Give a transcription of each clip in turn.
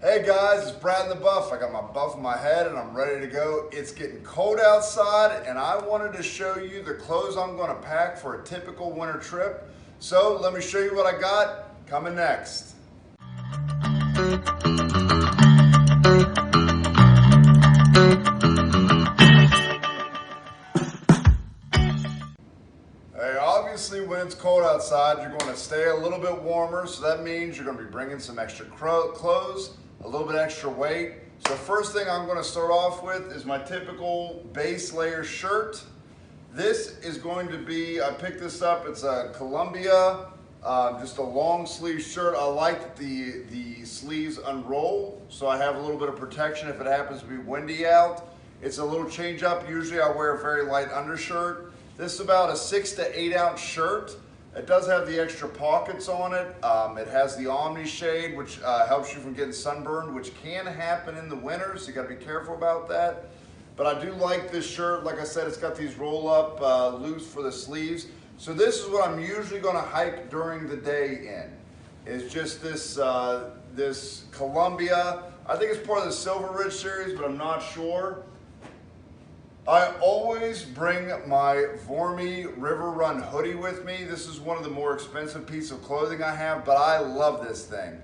Hey guys, it's Brad the Buff. I got my buff in my head and I'm ready to go. It's getting cold outside and I wanted to show you the clothes I'm going to pack for a typical winter trip. So let me show you what I got coming next. Hey, obviously when it's cold outside, you're going to stay a little bit warmer. So that means you're going to be bringing some extra clothes, a little bit extra weight. So first thing I'm going to start off with is my typical base layer shirt. This is going to be, I picked this up, it's a Columbia, just a long sleeve shirt. I like that the sleeves unroll, so I have a little bit of protection if it happens to be windy out. It's a little change up. Usually I wear a very light undershirt. This is about a 6 to 8 ounce shirt. It does have the extra pockets on it. It has the Omni shade, which helps you from getting sunburned, which can happen in the winter, so you gotta be careful about that. But I do like this shirt. Like I said, it's got these roll up loops for the sleeves. So this is what I'm usually gonna hike during the day in. Is just this, this Columbia. I think it's part of the Silver Ridge series, but I'm not sure. I always bring my Vormy River Run hoodie with me. This is one of the more expensive pieces of clothing I have, but I love this thing.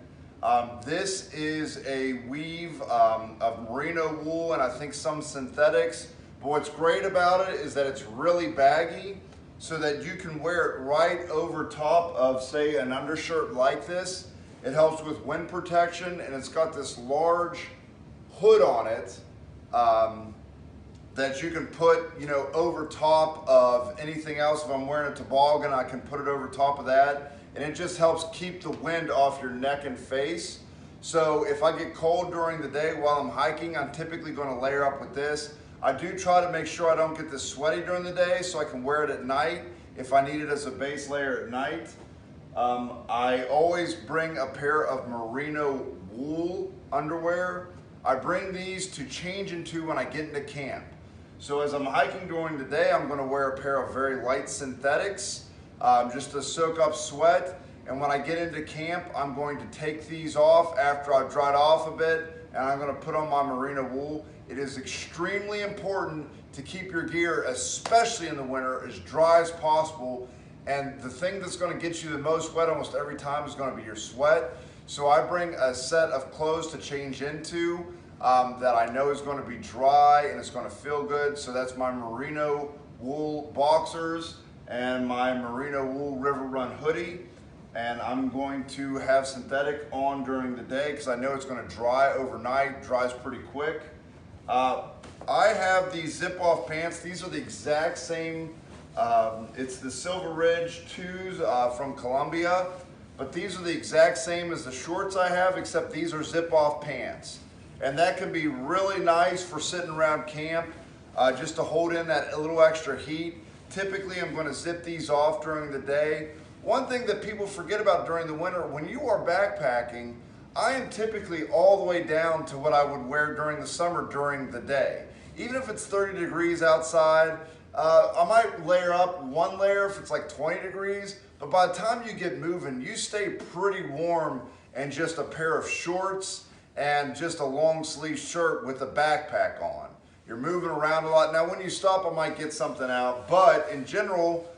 This is a weave of merino wool and I think some synthetics. But what's great about it is that it's really baggy so that you can wear it right over top of, say, an undershirt like this. It helps with wind protection and it's got this large hood on it. That you can put, you know, over top of anything else. If I'm wearing a toboggan, I can put it over top of that. And it just helps keep the wind off your neck and face. So if I get cold during the day while I'm hiking, I'm typically going to layer up with this. I do try to make sure I don't get this sweaty during the day so I can wear it at night if I need it as a base layer at night. I always bring a pair of merino wool underwear. I bring these to change into when I get into camp. So as I'm hiking during the day, I'm going to wear a pair of very light synthetics just to soak up sweat. And when I get into camp, I'm going to take these off after I've dried off a bit and I'm going to put on my merino wool. It is extremely important to keep your gear, especially in the winter, as dry as possible. And the thing that's going to get you the most wet almost every time is going to be your sweat. So I bring a set of clothes to change into that I know is going to be dry and it's going to feel good. So that's my merino wool boxers and my merino wool River Run hoodie. And I'm going to have synthetic on during the day because I know it's going to dry overnight, dries pretty quick. I have these zip-off pants. These are the exact same, it's the Silver Ridge 2s from Columbia, but these are the exact same as the shorts I have, except these are zip-off pants. And that can be really nice for sitting around camp, just to hold in that little extra heat. Typically, I'm going to zip these off during the day. One thing that people forget about during the winter, when you are backpacking, I am typically all the way down to what I would wear during the summer during the day. Even if it's 30 degrees outside, I might layer up one layer if it's like 20 degrees, but by the time you get moving, you stay pretty warm and just a pair of shorts and just a long sleeve shirt with a backpack on. You're moving around a lot. Now when you stop, I might get something out, but in general,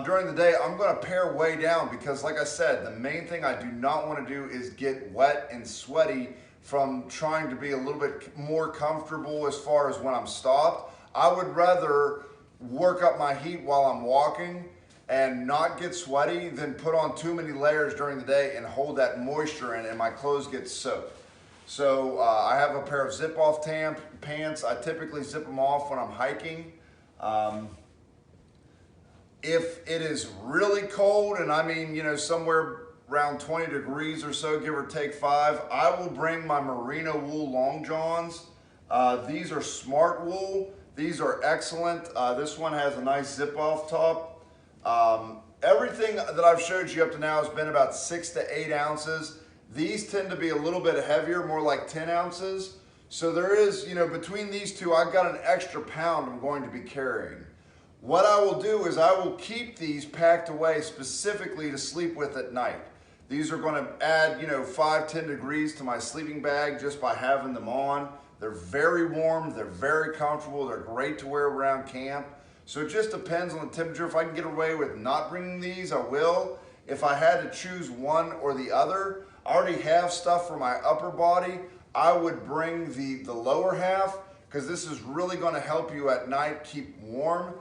during the day, I'm gonna pare way down because like I said, the main thing I do not wanna do is get wet and sweaty from trying to be a little bit more comfortable as far as when I'm stopped. I would rather work up my heat while I'm walking and not get sweaty than put on too many layers during the day and hold that moisture in and my clothes get soaked. So I have a pair of zip-off pants. I typically zip them off when I'm hiking. If it is really cold, and I mean, you know, somewhere around 20 degrees or so, give or take 5, I will bring my merino wool long johns. These are smart wool. These are excellent. This one has a nice zip-off top. Everything that I've showed you up to now has been about 6 to 8 ounces. These tend to be a little bit heavier, more like 10 ounces. So there is, you know, between these two, I've got an extra pound I'm going to be carrying. What I will do is I will keep these packed away specifically to sleep with at night. These are going to add, 5-10 degrees to my sleeping bag just by having them on. They're very warm, they're very comfortable, they're great to wear around camp. So it just depends on the temperature. If I can get away with not bringing these, I will. If I had to choose one or the other, I already have stuff for my upper body. I would bring the lower half, because this is really going to help you at night keep warm.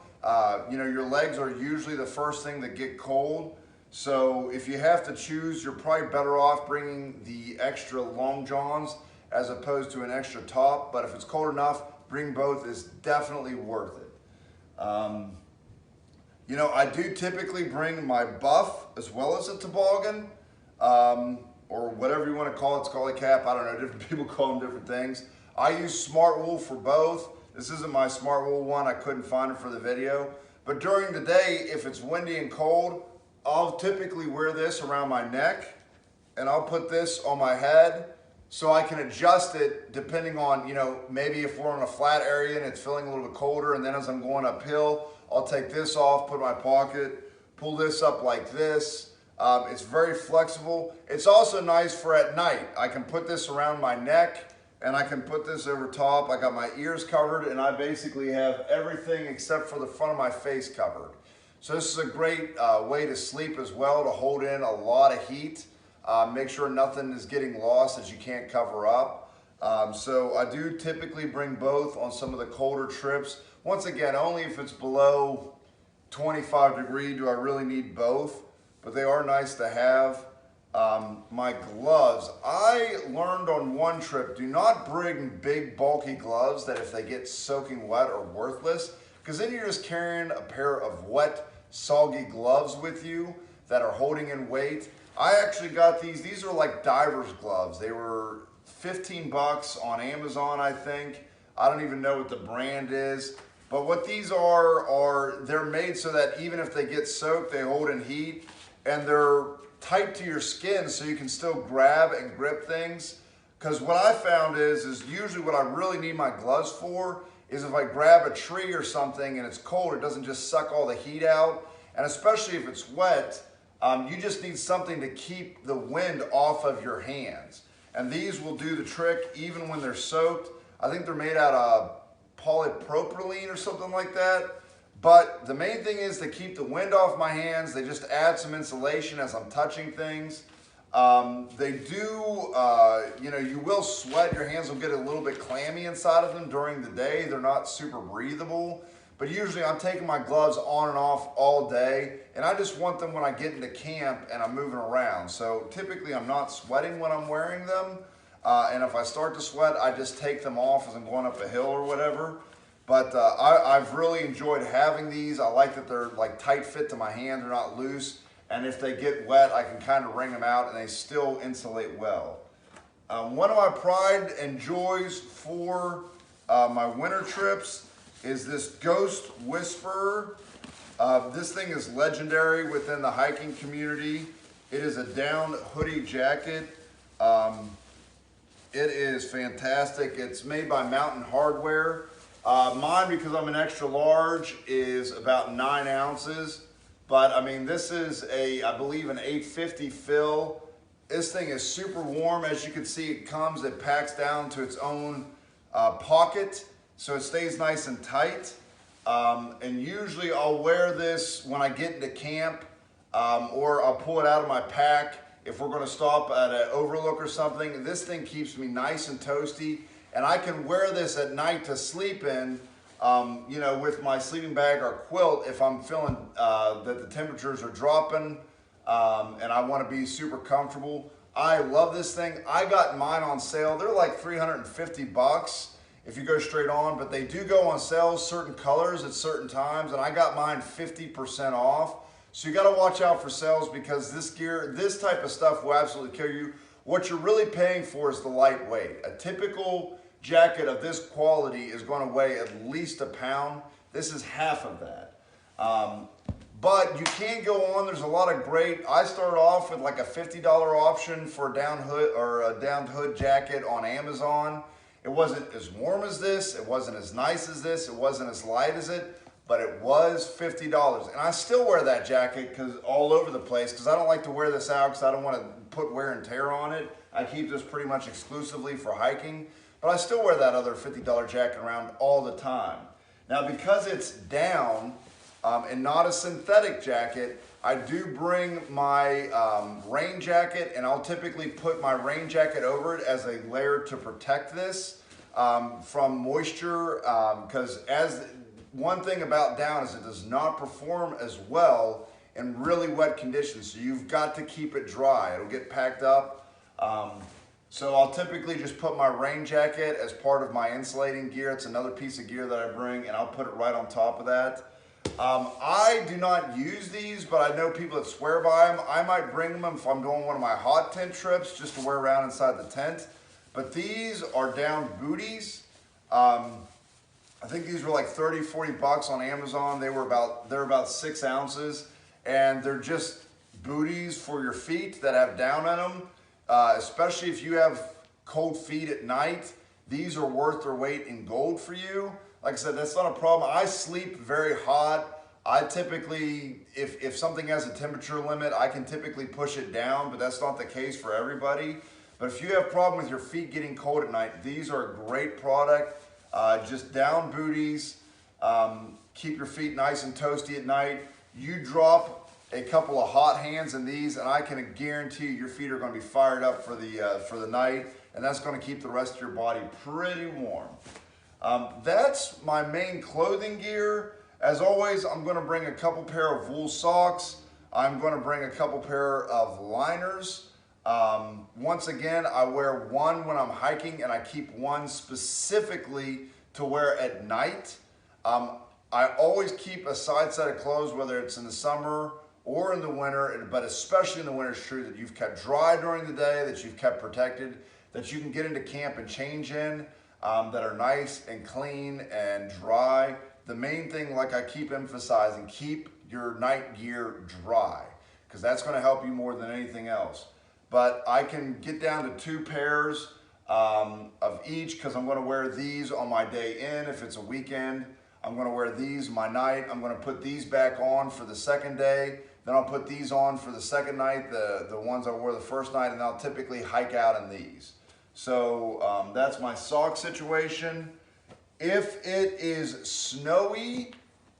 Your legs are usually the first thing that get cold. So if you have to choose, you're probably better off bringing the extra long johns as opposed to an extra top. But if it's cold enough, bring both. Is definitely worth it. I do typically bring my buff as well as a toboggan, or whatever you want to call it, Skully Cap. I don't know, different people call them different things. I use smart wool for both. This isn't my smart wool one. I couldn't find it for the video. But during the day, if it's windy and cold, I'll typically wear this around my neck, and I'll put this on my head so I can adjust it depending on, maybe if we're in a flat area and it's feeling a little bit colder, and then as I'm going uphill, I'll take this off, put it in my pocket, pull this up like this. It's very flexible. It's also nice for at night. I can put this around my neck, and I can put this over top. I got my ears covered, and I basically have everything except for the front of my face covered. So this is a great way to sleep as well, to hold in a lot of heat. Make sure nothing is getting lost that you can't cover up. So I do typically bring both on some of the colder trips. Once again, only if it's below 25 degrees do I really need both, but they are nice to have. My gloves, I learned on one trip, do not bring big bulky gloves that if they get soaking wet are worthless, because then you're just carrying a pair of wet, soggy gloves with you that are holding in weight. I actually got these are like diver's gloves. They were 15 bucks on Amazon, I think. I don't even know what the brand is. But what these are they're made so that even if they get soaked, they hold in heat, and they're tight to your skin so you can still grab and grip things. Because what I found is usually what I really need my gloves for is if I grab a tree or something and it's cold, it doesn't just suck all the heat out. And especially if it's wet, you just need something to keep the wind off of your hands. And these will do the trick even when they're soaked. I think they're made out of polypropylene or something like that. But the main thing is to keep the wind off my hands. They just add some insulation as I'm touching things. They do, you will sweat. Your hands will get a little bit clammy inside of them during the day. They're not super breathable. But usually I'm taking my gloves on and off all day, and I just want them when I get into camp and I'm moving around. So typically I'm not sweating when I'm wearing them. And if I start to sweat, I just take them off as I'm going up a hill or whatever. But I've really enjoyed having these. I like that they're like tight fit to my hand. They're not loose. And if they get wet, I can kind of wring them out and they still insulate well. One of my pride and joys for my winter trips is this Ghost Whisperer. This thing is legendary within the hiking community. It is a down hoodie jacket. It is fantastic. It's made by Mountain Hardware. Mine, because I'm an extra large, is about 9 ounces. But I mean, this is I believe an 850 fill. This thing is super warm. As you can see, it packs down to its own pocket. So it stays nice and tight. And usually I'll wear this when I get into camp, or I'll pull it out of my pack if we're gonna stop at an overlook or something. This thing keeps me nice and toasty, and I can wear this at night to sleep in, with my sleeping bag or quilt if I'm feeling that the temperatures are dropping and I wanna be super comfortable. I love this thing. I got mine on sale. They're like 350 bucks. If you go straight on, but they do go on sale, certain colors at certain times, and I got mine 50% off. So you gotta watch out for sales, because this type of stuff will absolutely kill you. What you're really paying for is the lightweight. A typical jacket of this quality is gonna weigh at least a pound. This is half of that. But you can go on, there's a lot of I started off with like a $50 option for a down hood jacket on Amazon. It wasn't as warm as this, it wasn't as nice as this, it wasn't as light as it, but it was $50. And I still wear that jacket because all over the place, because I don't like to wear this out because I don't want to put wear and tear on it. I keep this pretty much exclusively for hiking, but I still wear that other $50 jacket around all the time. Now, because it's down and not a synthetic jacket, I do bring my rain jacket, and I'll typically put my rain jacket over it as a layer to protect this from moisture, because one thing about down is it does not perform as well in really wet conditions, so you've got to keep it dry. It'll get packed up. So I'll typically just put my rain jacket as part of my insulating gear. It's another piece of gear that I bring, and I'll put it right on top of that. I do not use these, but I know people that swear by them. I might bring them if I'm doing one of my hot tent trips just to wear around inside the tent. But these are down Booties. I think these were like 30, 40 bucks on Amazon. They're about 6 ounces, and they're just booties for your feet that have down in them. Especially if you have cold feet at night, these are worth their weight in gold for you. Like I said, that's not a problem. I sleep very hot. I typically, if something has a temperature limit, I can typically push it down, but that's not the case for everybody. But if you have a problem with your feet getting cold at night, these are a great product. Just down Booties, keep your feet nice and toasty at night. You drop a couple of hot hands in these, and I can guarantee your feet are going to be fired up for the night, and that's going to keep the rest of your body pretty warm. That's my main clothing gear. As always, I'm going to bring a couple pair of wool socks. I'm going to bring a couple pair of liners. Once again, I wear one when I'm hiking, and I keep one specifically to wear at night. I always keep a side set of clothes, whether it's in the summer or in the winter, but especially in the winter, it's true that you've kept dry during the day, that you've kept protected, that you can get into camp and change in, that are nice and clean and dry. The main thing, like I keep emphasizing, keep your night gear dry, because that's going to help you more than anything else. But I can get down to 2 pairs of each, because I'm going to wear these on my day in if it's a weekend. I'm going to wear these my night. I'm going to put these back on for the second day. Then I'll put these on for the second night, the ones I wore the first night, and I'll typically hike out in these. So that's my sock situation. If it is snowy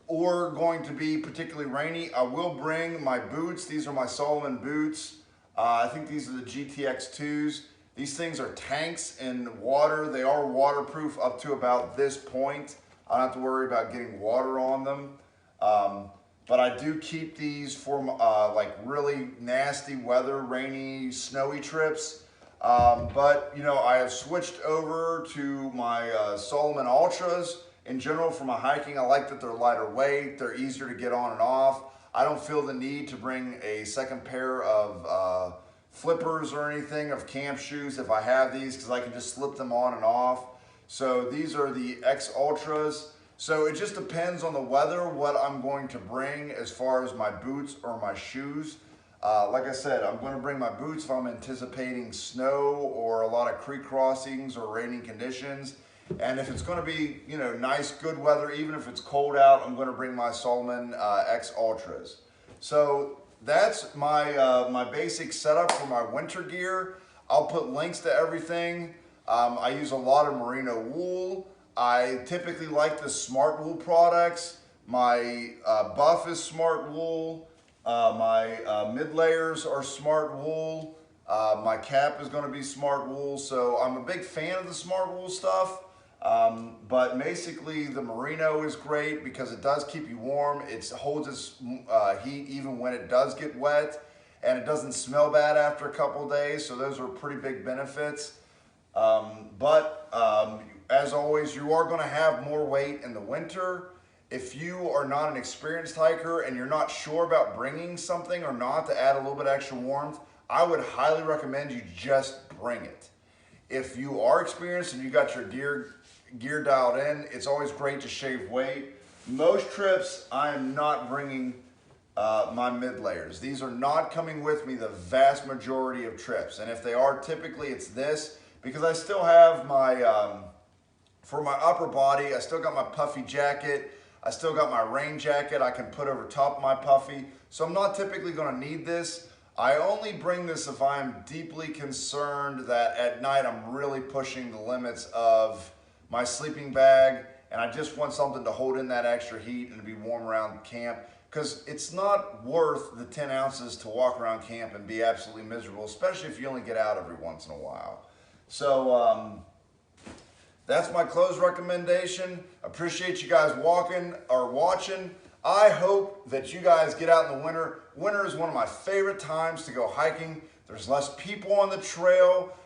or going to be particularly rainy, I will bring my boots. These are my Solomon boots. I think these are the GTX2s. These things are tanks in water. They are waterproof up to about this point. I don't have to worry about getting water on them. But I do keep these for like really nasty weather, rainy, snowy trips. But you know, I have switched over to my Solomon Ultras in general for my hiking. I like that they're lighter weight, they're easier to get on and off. I don't feel the need to bring a second pair of flippers or anything of camp shoes if I have these, because I can just slip them on and off. So these are the X Ultras. So it just depends on the weather what I'm going to bring as far as my boots or my shoes. Like I said, I'm going to bring my boots if I'm anticipating snow or a lot of creek crossings or raining conditions. And if it's going to be, you know, nice, good weather, even if it's cold out, I'm going to bring my Solomon X Ultras. So that's my, my basic setup for my winter gear. I'll put links to everything. I use a lot of merino wool. I typically like the smart wool products. My buff is smart wool. My mid layers are smart wool. My cap is going to be smart wool. So I'm a big fan of the smart wool stuff. But basically the merino is great because it does keep you warm. It holds its heat even when it does get wet, and it doesn't smell bad after a couple of days. So those are pretty big benefits. As always, you are going to have more weight in the winter. If you are not an experienced hiker and you're not sure about bringing something or not to add a little bit extra warmth, I would highly recommend you just bring it. If you are experienced and you got your gear dialed in, it's always great to shave weight. Most trips, I am not bringing my mid layers. These are not coming with me the vast majority of trips. And if they are, typically it's this, because I still have my, for my upper body, I still got my puffy jacket. I still got my rain jacket I can put over top of my puffy. So I'm not typically gonna need this. I only bring this if I'm deeply concerned that at night I'm really pushing the limits of my sleeping bag and I just want something to hold in that extra heat and to be warm around camp, because it's not worth the 10 ounces to walk around camp and be absolutely miserable, especially if you only get out every once in a while. So that's my clothes recommendation. Appreciate you guys walking or watching. I hope that you guys get out in the winter. Winter is one of my favorite times to go hiking. There's less people on the trail.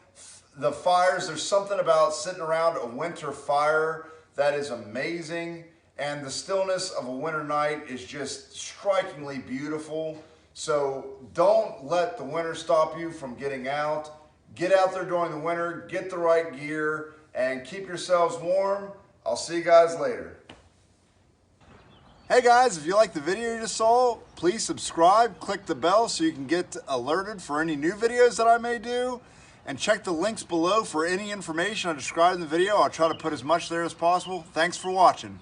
The fires, there's something about sitting around a winter fire that is amazing. And the stillness of a winter night is just strikingly beautiful. So don't let the winter stop you from getting out. Get out there during the winter, get the right gear, and keep yourselves warm. I'll see you guys later. Hey guys, if you like the video you just saw, please subscribe, click the bell so you can get alerted for any new videos that I may do, and check the links below for any information I described in the video. I'll try to put as much there as possible. Thanks for watching.